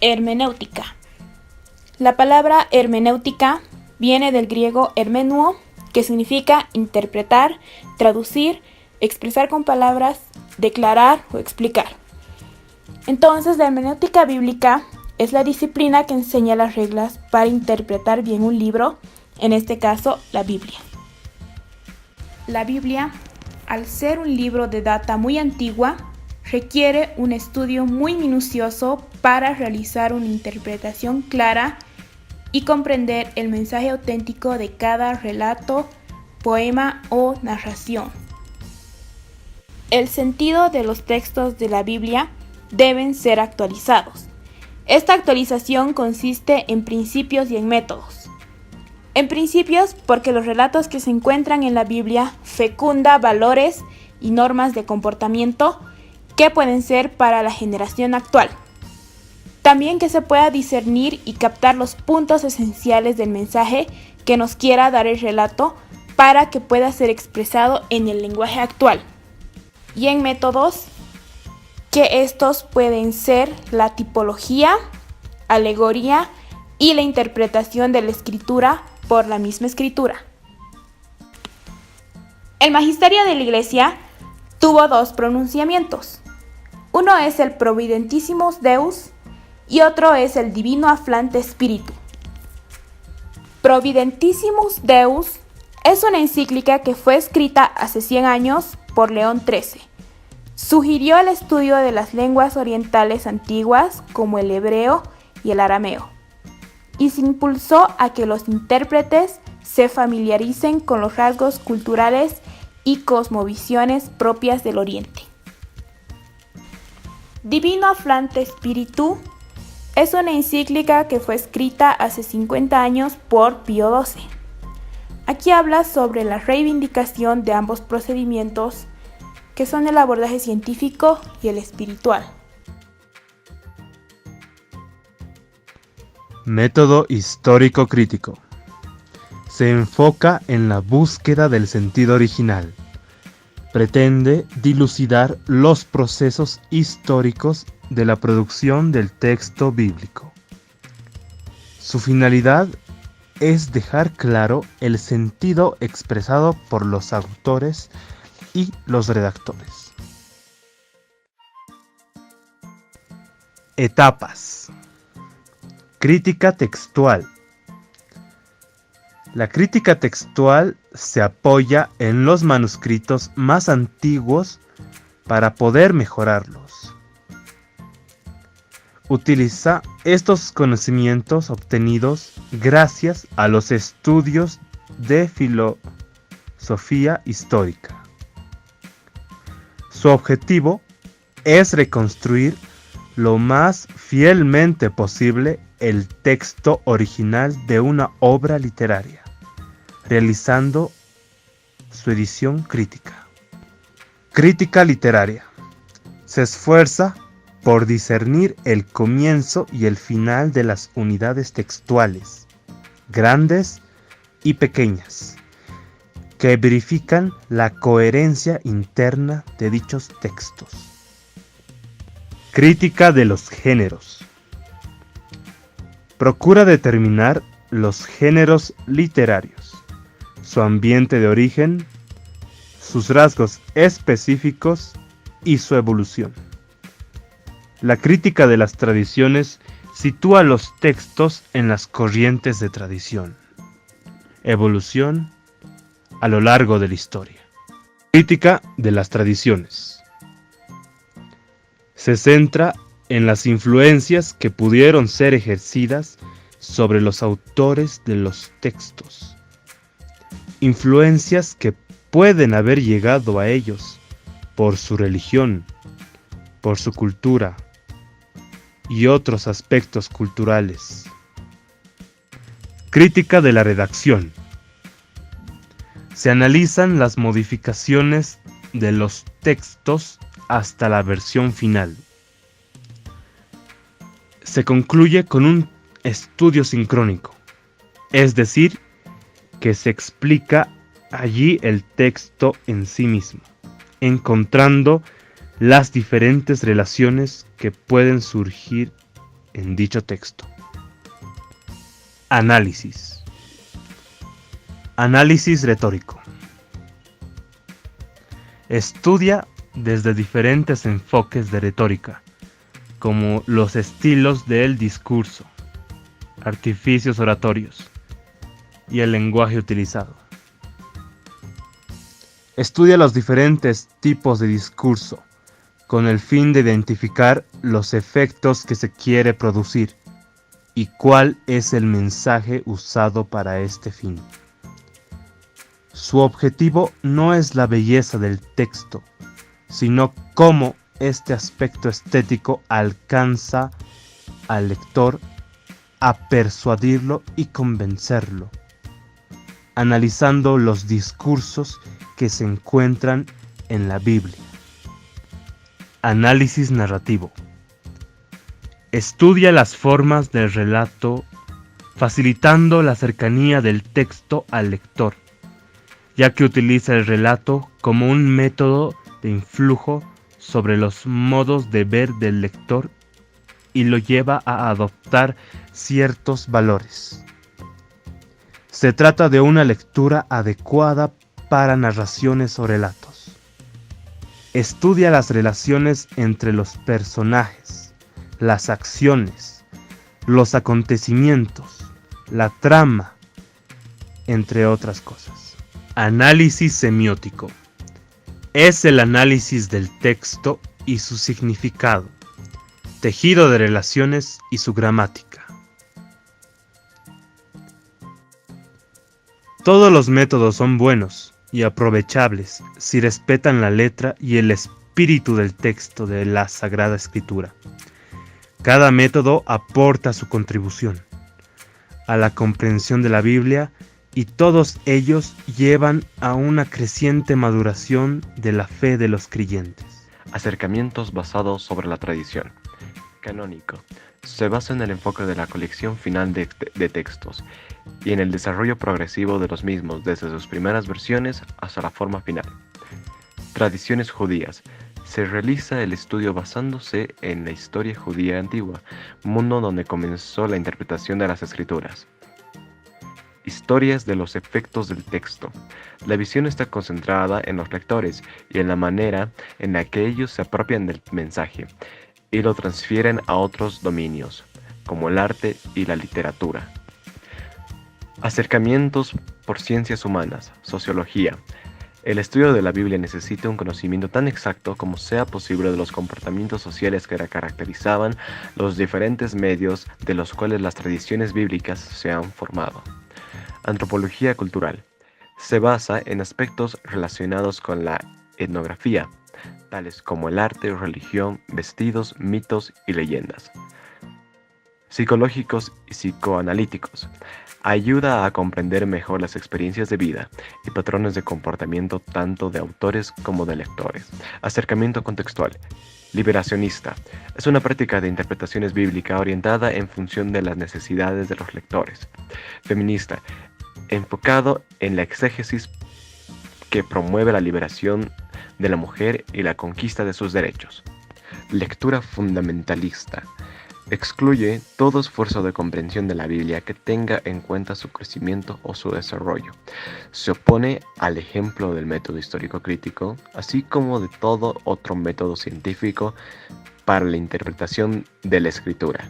Hermenéutica. La palabra hermenéutica viene del griego hermeneuo, que significa interpretar, traducir, expresar con palabras, declarar o explicar. Entonces, la hermenéutica bíblica es la disciplina que enseña las reglas para interpretar bien un libro, en este caso, la Biblia. La Biblia, al ser un libro de data muy antigua, requiere un estudio muy minucioso para realizar una interpretación clara y comprender el mensaje auténtico de cada relato, poema o narración. El sentido de los textos de la Biblia deben ser actualizados. Esta actualización consiste en principios y en métodos. En principios, porque los relatos que se encuentran en la Biblia fecunda valores y normas de comportamiento que pueden ser para la generación actual. También que se pueda discernir y captar los puntos esenciales del mensaje que nos quiera dar el relato para que pueda ser expresado en el lenguaje actual. Y en métodos, que estos pueden ser la tipología, alegoría y la interpretación de la escritura por la misma escritura. El magisterio de la Iglesia tuvo dos pronunciamientos. Uno es el Providentissimus Deus y otro es el Divino Afflante Spiritu. Providentissimus Deus es una encíclica que fue escrita hace 100 años por León XIII. Sugirió el estudio de las lenguas orientales antiguas como el hebreo y el arameo, y se impulsó a que los intérpretes se familiaricen con los rasgos culturales y cosmovisiones propias del Oriente. Divino Afflante Spiritu es una encíclica que fue escrita hace 50 años por Pío XII. Aquí habla sobre la reivindicación de ambos procedimientos, que son el abordaje científico y el espiritual. Método histórico crítico. Se enfoca en la búsqueda del sentido original. Pretende dilucidar los procesos históricos de la producción del texto bíblico. Su finalidad es dejar claro el sentido expresado por los autores y los redactores. Etapas. Crítica textual. La crítica textual se apoya en los manuscritos más antiguos para poder mejorarlos. Utiliza estos conocimientos obtenidos gracias a los estudios de filosofía histórica. Su objetivo es reconstruir lo más fielmente posible el texto original de una obra literaria, realizando su edición crítica. Crítica literaria. Se esfuerza por discernir el comienzo y el final de las unidades textuales, grandes y pequeñas, que verifican la coherencia interna de dichos textos. Crítica de los géneros. Procura determinar los géneros literarios, su ambiente de origen, sus rasgos específicos y su evolución. La crítica de las tradiciones sitúa los textos en las corrientes de tradición, evolución a lo largo de la historia. Crítica de las tradiciones. Se centra en las influencias que pudieron ser ejercidas sobre los autores de los textos. Influencias que pueden haber llegado a ellos por su religión, por su cultura y otros aspectos culturales. Crítica de la redacción. Se analizan las modificaciones de los textos hasta la versión final. Se concluye con un estudio sincrónico, es decir, que se explica allí el texto en sí mismo, encontrando las diferentes relaciones que pueden surgir en dicho texto. Análisis. Análisis retórico. Estudia desde diferentes enfoques de retórica, como los estilos del discurso, artificios oratorios y el lenguaje utilizado. Estudia los diferentes tipos de discurso con el fin de identificar los efectos que se quiere producir y cuál es el mensaje usado para este fin. Su objetivo no es la belleza del texto, sino cómo este aspecto estético alcanza al lector a persuadirlo y convencerlo, analizando los discursos que se encuentran en la Biblia. Análisis narrativo. Estudia las formas del relato, facilitando la cercanía del texto al lector, ya que utiliza el relato como un método de influjo sobre los modos de ver del lector y lo lleva a adoptar ciertos valores. Se trata de una lectura adecuada para narraciones o relatos. Estudia las relaciones entre los personajes, las acciones, los acontecimientos, la trama, entre otras cosas. Análisis semiótico. Es el análisis del texto y su significado, tejido de relaciones y su gramática. Todos los métodos son buenos y aprovechables si respetan la letra y el espíritu del texto de la Sagrada Escritura. Cada método aporta su contribución a la comprensión de la Biblia y todos ellos llevan a una creciente maduración de la fe de los creyentes. Acercamientos basados sobre la tradición. Canónico. Se basa en el enfoque de la colección final de textos y en el desarrollo progresivo de los mismos desde sus primeras versiones hasta la forma final. Tradiciones judías. Se realiza el estudio basándose en la historia judía antigua, mundo donde comenzó la interpretación de las escrituras. Historias de los efectos del texto. La visión está concentrada en los lectores y en la manera en la que ellos se apropian del mensaje y lo transfieren a otros dominios, como el arte y la literatura. Acercamientos por ciencias humanas, sociología. El estudio de la Biblia necesita un conocimiento tan exacto como sea posible de los comportamientos sociales que caracterizaban los diferentes medios de los cuales las tradiciones bíblicas se han formado. Antropología cultural. Se basa en aspectos relacionados con la etnografía, tales como el arte, religión, vestidos, mitos y leyendas. Psicológicos y psicoanalíticos. Ayuda a comprender mejor las experiencias de vida y patrones de comportamiento tanto de autores como de lectores. Acercamiento contextual. Liberacionista. Es una práctica de interpretaciones bíblicas orientada en función de las necesidades de los lectores. Feminista. Enfocado en la exégesis que promueve la liberación de la mujer y la conquista de sus derechos. Lectura fundamentalista. Excluye todo esfuerzo de comprensión de la Biblia que tenga en cuenta su crecimiento o su desarrollo. Se opone al ejemplo del método histórico crítico, así como de todo otro método científico para la interpretación de la Escritura.